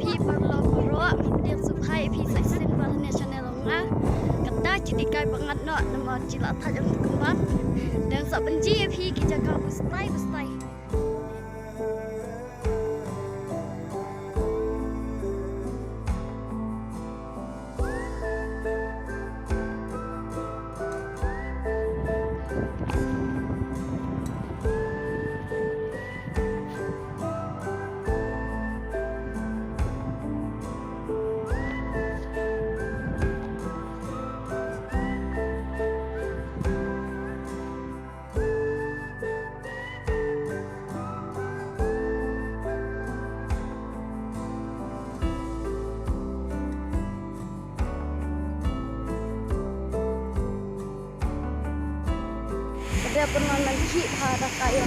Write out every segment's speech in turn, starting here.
พี่ปลอมรัวเรียกสุภาพพี่ใส่เส้นบอลเนี่ยชาแนลลงนะกันได้จิตใจบังคับเนาะนำมาจิลาทัดยังกุมบันเดินสับบัญชีพี่กิจกรรมบุสไตบุสไตDia pernah nanti pada kaya.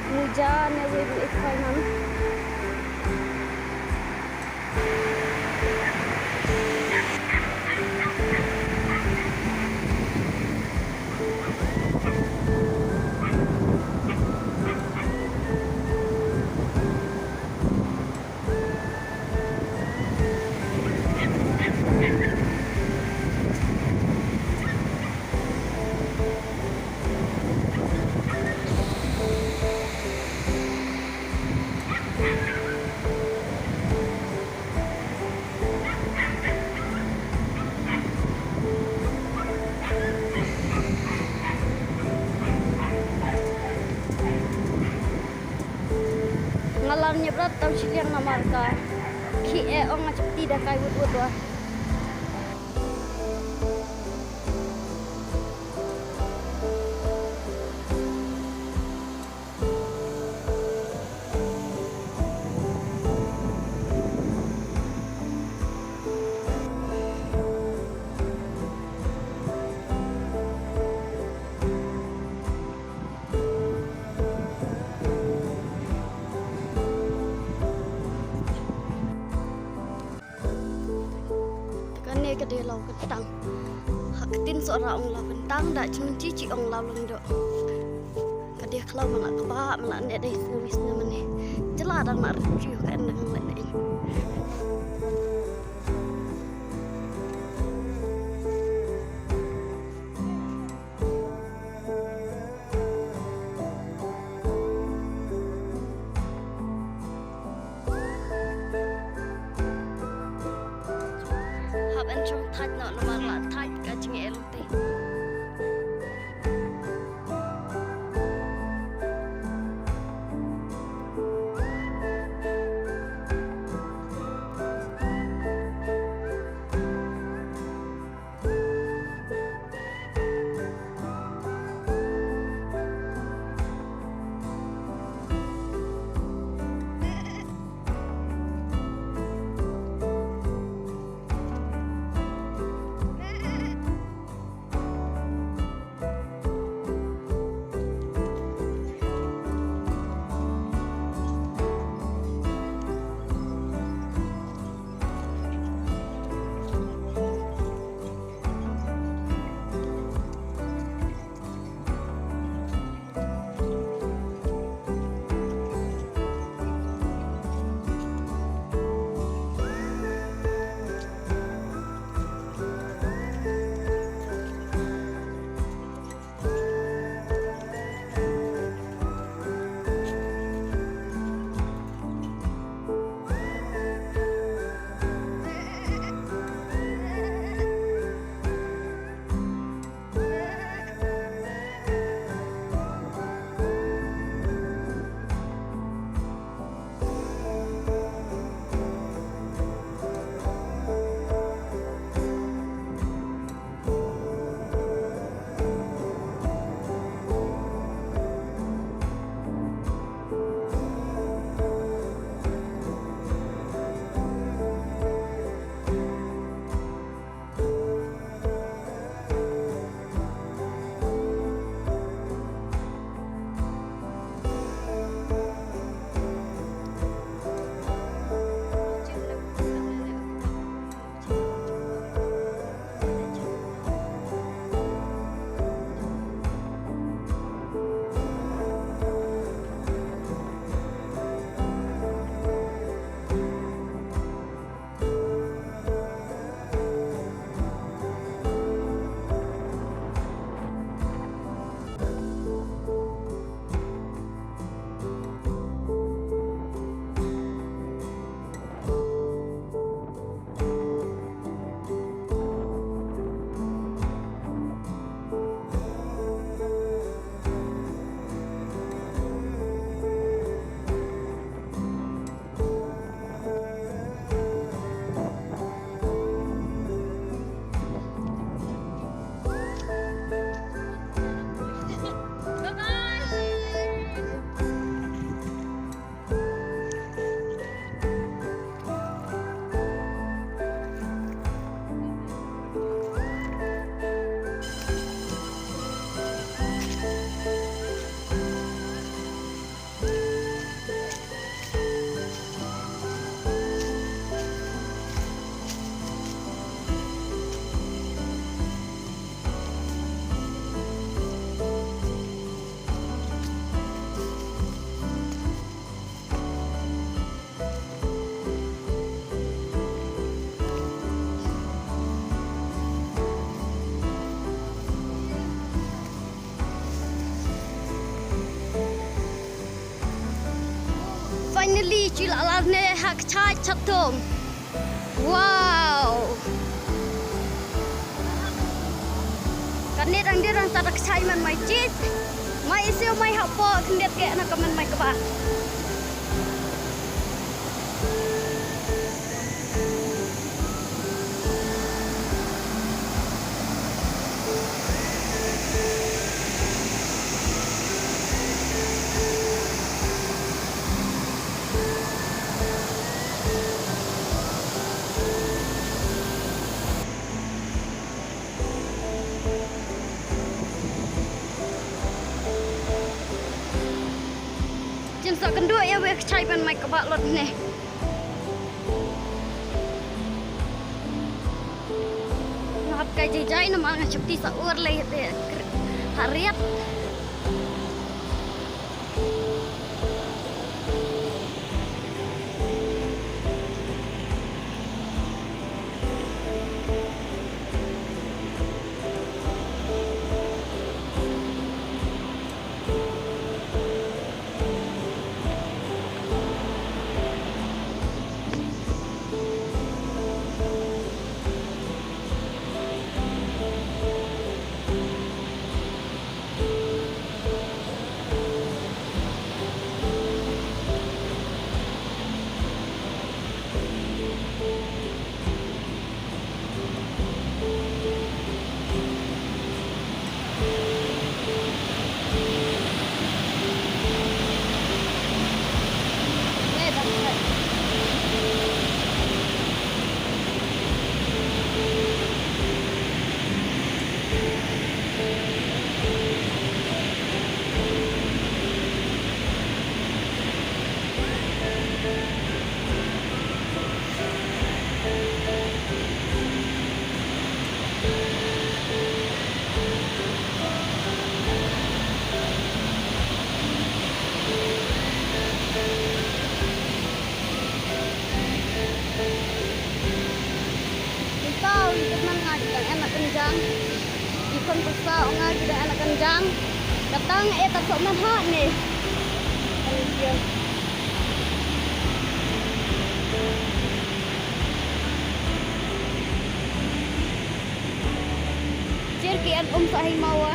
Hujan ya wih ikan ngalarnya berat tahu sih yang namarka ki ong macam tidak kayu buat ke dia lau ketang hak tin seorang ong lau kentang dak cuma cici ong lau lendok ke dia kalau mana kebak mana nek dai semis namanya jelah dan nak review kan dengan lain anh trong thạch nọ nó mang lại thạch cả chừng em tê ngeli cila larne hak chai chatom. Wow. Kanit ang dirang tadak chai man mai chit. Mai isio mai hapo kendet ke anak kaman mai keba. Sa kendua ya wek chai man mai kebak lot ne. Nak kai jai na mal ngacuk ti sa ur le hariat. Ikon besar orang kita anak kenjang datang tak sok manhat ni. Cirkian sahi mawa.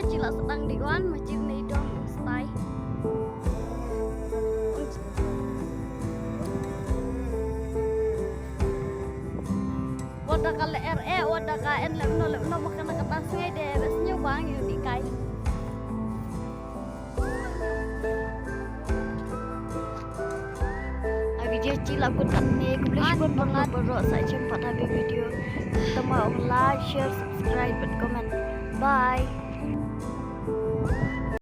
Cila sedang diwan masjid ni dong stay. Wadah kali RE, wadah KN lemno makan ke atas ngai deh, biasanya bang yang dikai. je cilap ko tak ni ko boleh pun pernah berok sa jumpa dalam video. Tama like, share, subscribe dan komen. Bye.